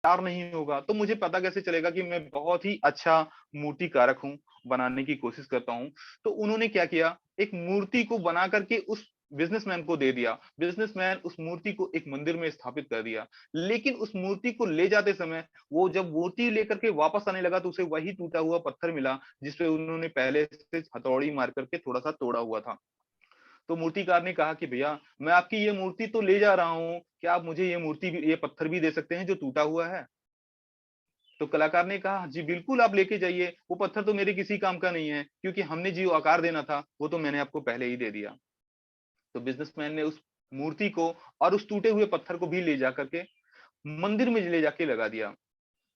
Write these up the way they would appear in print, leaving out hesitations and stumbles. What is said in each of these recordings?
तैयार नहीं होगा तो मुझे पता कैसे चलेगा कि मैं बहुत ही अच्छा मूर्तिकारक हूँ, बनाने की कोशिश करता हूँ। तो उन्होंने क्या किया, एक मूर्ति को बना करके उस बिजनेसमैन को दे दिया। बिजनेसमैन उस मूर्ति को एक मंदिर में स्थापित कर दिया। लेकिन उस मूर्ति को ले जाते समय वो जब मूर्ति लेकर के वापस आने लगा तो उसे वही टूटा हुआ पत्थर मिला जिसपे उन्होंने पहले से हथौड़ी मार करके थोड़ा सा तोड़ा हुआ था। तो मूर्तिकार ने कहा कि भैया मैं आपकी ये मूर्ति तो ले जा रहा हूँ, क्या आप मुझे ये मूर्ति भी, ये पत्थर भी दे सकते हैं जो टूटा हुआ है? तो कलाकार ने कहा जी बिल्कुल आप लेके जाइए, वो पत्थर तो मेरे किसी काम का नहीं है क्योंकि हमने जो आकार देना था वो तो मैंने आपको पहले ही दे दिया। तो बिजनेसमैन ने उस मूर्ति को और उस टूटे हुए पत्थर को भी ले जा करके मंदिर में ले जाके लगा दिया।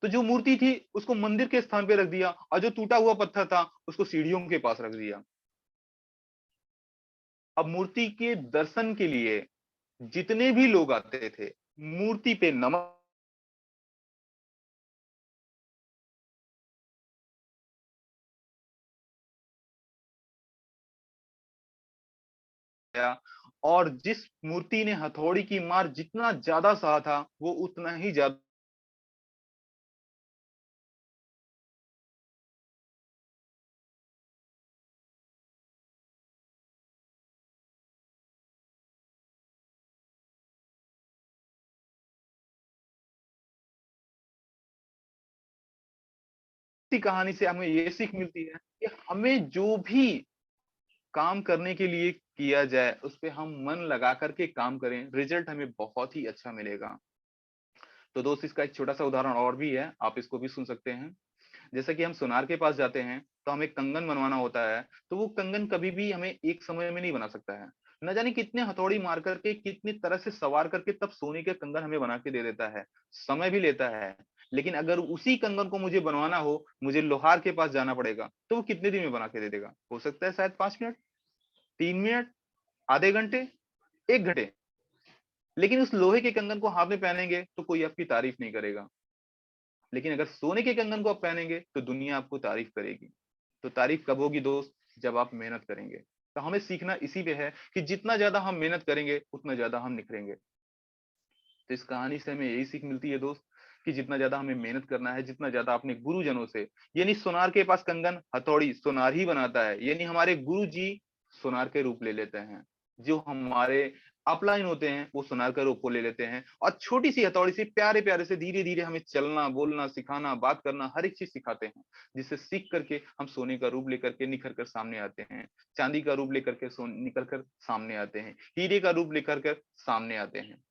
तो जो मूर्ति थी उसको मंदिर के स्थान पे रख दिया और जो टूटा हुआ पत्थर था उसको सीढ़ियों के पास रख दिया। अब मूर्ति के दर्शन के लिए जितने भी लोग आते थे, मूर्ति पे नमक गया और जिस मूर्ति ने हथौड़ी की मार जितना ज्यादा सहा था वो उतना ही ज्यादा कहानी से हमें ये सीख मिलती है कि हमें जो भी काम करने के लिए किया जाए उस पे हम मन लगा करके काम करें, रिजल्ट हमें बहुत ही अच्छा मिलेगा। तो दोस्त इसका एक छोटा सा उदाहरण और भी है, आप इसको भी सुन सकते हैं। जैसे कि हम सुनार के पास जाते हैं तो हमें कंगन बनवाना होता है, तो वो कंगन कभी भी हमें एक समय में नहीं बना सकता है। न जाने कितने हथौड़ी मार करके कितनी तरह से सवार करके तब सोने के कंगन हमें बना के दे देता है, समय भी लेता है। लेकिन अगर उसी कंगन को मुझे बनवाना हो, मुझे लोहार के पास जाना पड़ेगा, तो वो कितने दिन में बना के दे देगा? हो सकता है शायद 5 मिनट, 3 मिनट, आधे घंटे, 1 घंटे। लेकिन उस लोहे के कंगन को हाथ में पहनेंगे तो कोई आपकी तारीफ नहीं करेगा। लेकिन अगर सोने के कंगन को आप पहनेंगे तो दुनिया आपको तारीफ करेगी। तो तारीफ कब होगी दोस्त? जब आप मेहनत करेंगे। तो हमें सीखना इसी पे है कि जितना ज्यादा हम मेहनत करेंगे उतना ज्यादा हम निखरेंगे। तो इस कहानी से हमें यही सीख मिलती है दोस्त कि जितना ज्यादा हमें मेहनत करना है, जितना ज्यादा अपने गुरुजनों से, यानी सोनार के पास कंगन हथौड़ी सोनार ही बनाता है, यानी हमारे गुरु जी सोनार के रूप ले लेते हैं। जो हमारे अपलाइन होते हैं वो सोनार का रूप को ले लेते हैं और छोटी सी हथौड़ी से प्यारे प्यारे से धीरे धीरे हमें चलना, बोलना, सिखाना, बात करना, हर एक चीज सिखाते हैं। जिससे सीख करके हम सोने का रूप लेकर के निखर कर सामने आते हैं, चांदी का रूप लेकर के निकल कर सामने आते हैं, हीरे का रूप लेकर कर सामने आते हैं।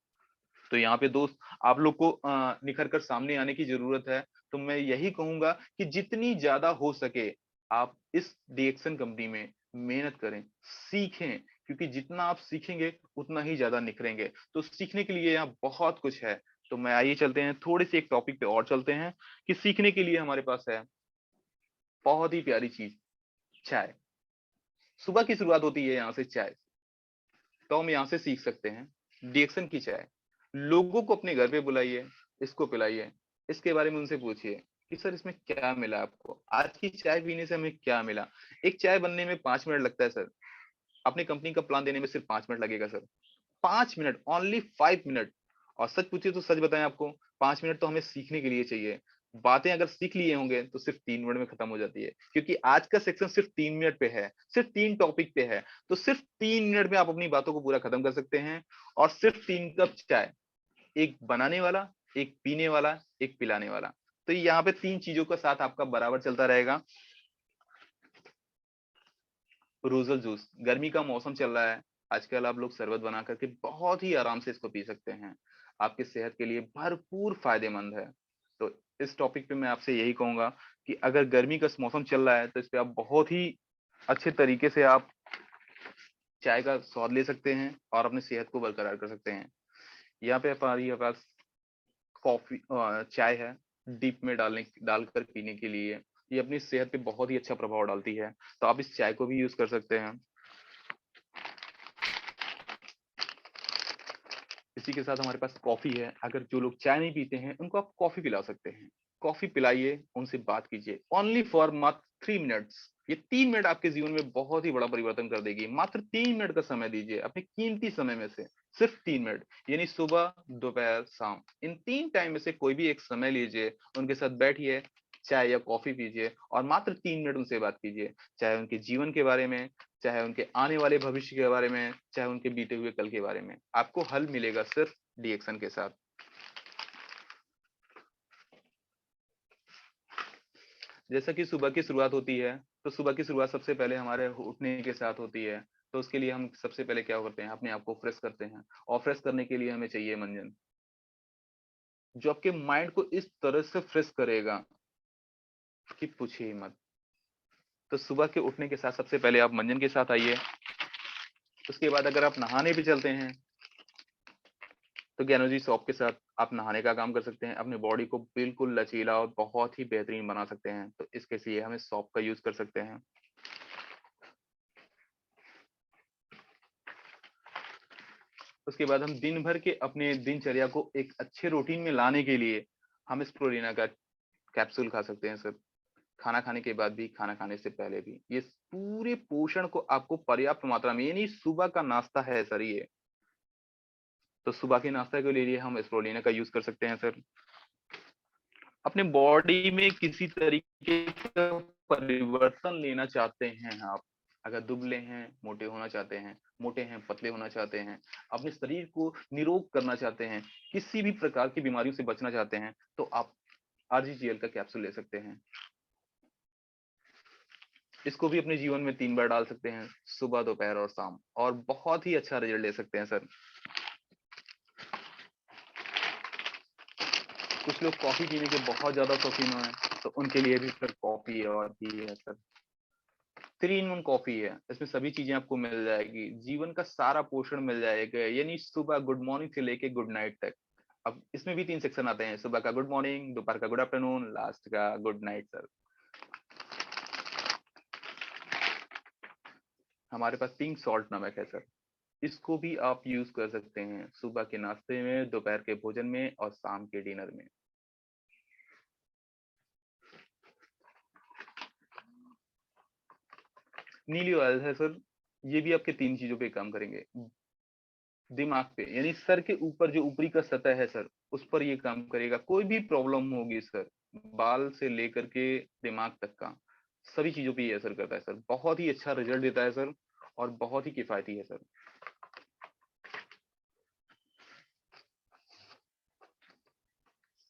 तो यहाँ पे दोस्त आप लोग को निखर कर सामने आने की जरूरत है। तो मैं यही कहूंगा कि जितनी ज्यादा हो सके आप इस डीएक्सन कंपनी में मेहनत करें, सीखें, क्योंकि जितना आप सीखेंगे उतना ही ज्यादा निखरेंगे। तो सीखने के लिए यहाँ बहुत कुछ है। तो मैं आइए चलते हैं थोड़ी सी एक टॉपिक पे और चलते हैं कि सीखने के लिए हमारे पास है बहुत ही प्यारी चीज, चाय। सुबह की शुरुआत होती है यहाँ से चाय। तो हम यहाँ से सीख सकते हैं डीएक्सन की चाय। लोगों को अपने घर पे बुलाइए, इसको पिलाइए, इसके बारे में उनसे पूछिए कि सर इसमें क्या मिला आपको, आज की चाय पीने से हमें क्या मिला। एक चाय बनने में 5 मिनट लगता है सर, अपनी कंपनी का प्लान देने में सिर्फ 5 मिनट लगेगा सर। 5 minute, only 5 minute. और सच पूछिए तो सच बताएं आपको, 5 मिनट तो हमें सीखने के लिए चाहिए। बातें अगर सीख लिए होंगे तो सिर्फ 3 मिनट में खत्म हो जाती है, क्योंकि आज का सेक्शन सिर्फ 3 मिनट पे है, सिर्फ 3 टॉपिक पे है। तो सिर्फ 3 मिनट में आप अपनी बातों को पूरा खत्म कर सकते हैं। और सिर्फ 3 कप चाय, एक बनाने वाला, एक पीने वाला, एक पिलाने वाला। तो यहाँ पे 3 चीजों का साथ आपका बराबर चलता रहेगा। रोजल जूस, गर्मी का मौसम चल रहा है, आजकल आप लोग शरबत बना करके बहुत ही आराम से इसको पी सकते हैं। आपके सेहत के लिए भरपूर फायदेमंद है। तो इस टॉपिक पे मैं आपसे यही कहूंगा कि अगर गर्मी का मौसम चल रहा है तो इस पे आप बहुत ही अच्छे तरीके से आप चाय का स्वाद ले सकते हैं और अपनी सेहत को बरकरार कर सकते हैं। यहाँ पे हमारे पास कॉफी चाय है, डीप में डालकर पीने के लिए। ये अपनी सेहत पे बहुत ही अच्छा प्रभाव डालती है, तो आप इस चाय को भी यूज कर सकते हैं। इसी के साथ हमारे पास कॉफी है, अगर जो लोग चाय नहीं पीते हैं उनको आप कॉफी पिला सकते हैं। कॉफी पिलाइए, उनसे बात कीजिए, ओनली फॉर मात्र 3 मिनट्स। ये 3 मिनट आपके जीवन में बहुत ही बड़ा परिवर्तन कर देगी। मात्र 3 मिनट का समय दीजिए अपने कीमती समय में से, सिर्फ 3 मिनट, यानी सुबह, दोपहर, शाम, इन 3 टाइम में से कोई भी एक समय लीजिए, उनके साथ बैठिए, चाय या कॉफी पीजिए और मात्र 3 मिनट उनसे बात कीजिए, चाहे उनके जीवन के बारे में, चाहे उनके आने वाले भविष्य के बारे में, चाहे उनके बीते हुए कल के बारे में। आपको हल मिलेगा सिर्फ डीएक्शन के साथ। जैसा कि सुबह की शुरुआत होती है, तो सुबह की शुरुआत सबसे पहले हमारे उठने के साथ होती है। तो उसके लिए हम सबसे पहले क्या करते हैं, अपने आप को फ्रेश करते हैं, और फ्रेश करने के लिए हमें चाहिए मंजन, जो आपके माइंड को इस तरह से फ्रेश करेगा कि पूछिए ही मत। तो सुबह के उठने के साथ सबसे पहले आप मंजन के साथ आइए। उसके बाद अगर आप नहाने भी चलते हैं, तो ज्ञानोजी सॉप के साथ आप नहाने का काम कर सकते हैं, अपने बॉडी को बिल्कुल लचीला और बहुत ही बेहतरीन बना सकते हैं। तो इसके लिए हमें सॉप का यूज कर सकते हैं। उसके बाद हम दिन भर के अपने दिनचर्या को एक अच्छे रूटीन में लाने के लिए हम स्प्रुलिना का कैप्सूल खा सकते हैं सर। खाना खाने के बाद भी, खाना खाने से पहले भी, ये पूरे पोषण को आपको पर्याप्त मात्रा में, यानी सुबह का नाश्ता है सर ये, तो सुबह के नाश्ते के लिए हम स्प्रुलिना का यूज कर सकते हैं सर। अपने बॉडी में किसी तरीके का परिवर्तन लेना चाहते हैं आप, अगर दुबले हैं, मोटे होना चाहते हैं, मोटे हैं, पतले होना चाहते हैं, अपने शरीर को निरोग करना चाहते हैं, किसी भी प्रकार की बीमारियों से बचना चाहते हैं, तो आप आरजीजीएल का कैप्सूल ले सकते हैं। इसको भी अपने जीवन में 3 बार डाल सकते हैं, सुबह, दोपहर और शाम, और बहुत ही अच्छा रिजल्ट ले सकते हैं सर। कुछ लोग कॉफी पीने के बहुत ज्यादा शौकीन हैं, तो उनके लिए भी सर कॉफी और भी है सर। 3 इन 1 कॉफी है, इसमें सभी चीजें आपको मिल जाएगी, जीवन का सारा पोषण मिल जाएगा, यानी सुबह गुड मॉर्निंग से लेके गुड नाइट तक। अब इसमें भी 3 सेक्शन आते हैं, सुबह का गुड मॉर्निंग, दोपहर का गुड आफ्टरनून, लास्ट का गुड नाइट सर। हमारे पास पिंक सॉल्ट नमक है सर, इसको भी आप यूज कर सकते हैं सुबह के नाश्ते में, दोपहर के भोजन में और शाम के डिनर में। नीली ऑयल है सर, ये भी आपके 3 चीजों पे काम करेंगे। दिमाग पे, यानी सर के ऊपर जो ऊपरी का सतह है सर, उस पर ये काम करेगा। कोई भी प्रॉब्लम होगी सर, बाल से लेकर के दिमाग तक का, सभी चीजों पे ये असर करता है सर। बहुत ही अच्छा रिजल्ट देता है सर, और बहुत ही किफायती है सर।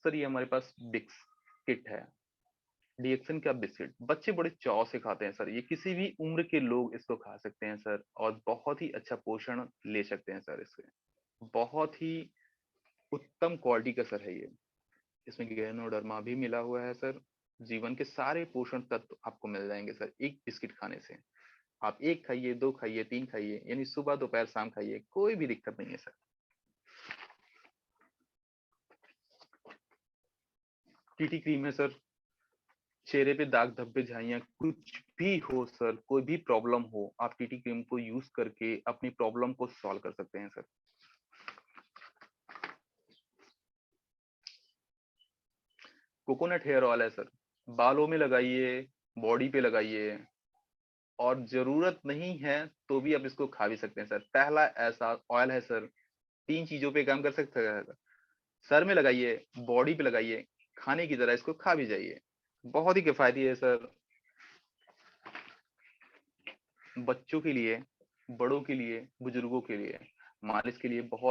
सर ये हमारे पास बिक्स किट है, डीएक्सन का बिस्किट, बच्चे बड़े चाव से खाते हैं सर। ये किसी भी उम्र के लोग इसको खा सकते हैं सर, और बहुत ही अच्छा पोषण ले सकते हैं सर इससे। बहुत ही उत्तम क्वालिटी का सर है ये, इसमें गैनोडर्मा भी मिला हुआ है सर। जीवन के सारे पोषण तत्व आपको मिल जाएंगे सर एक बिस्किट खाने से। आप एक खाइए, 2 खाइए, 3 खाइए, यानी सुबह, दोपहर, शाम खाइए, कोई भी दिक्कत नहीं है सर। टीटी क्रीम है सर, चेहरे पे दाग धब्बे झाइयां कुछ भी हो सर, कोई भी प्रॉब्लम हो, आप टीटी क्रीम को यूज करके अपनी प्रॉब्लम को सॉल्व कर सकते हैं सर। कोकोनट हेयर ऑयल है सर, बालों में लगाइए, बॉडी पे लगाइए, और जरूरत नहीं है तो भी आप इसको खा भी सकते हैं सर। पहला ऐसा ऑयल है सर, 3 चीजों पे काम कर सकते हैं सर। सर में लगाइए, बॉडी पे लगाइए, खाने की तरह इसको खा भी जाइए। बहुत ही किफायती है सर, बच्चों के लिए, बड़ों के लिए, बुजुर्गों के लिए, मालिश के लिए बहुत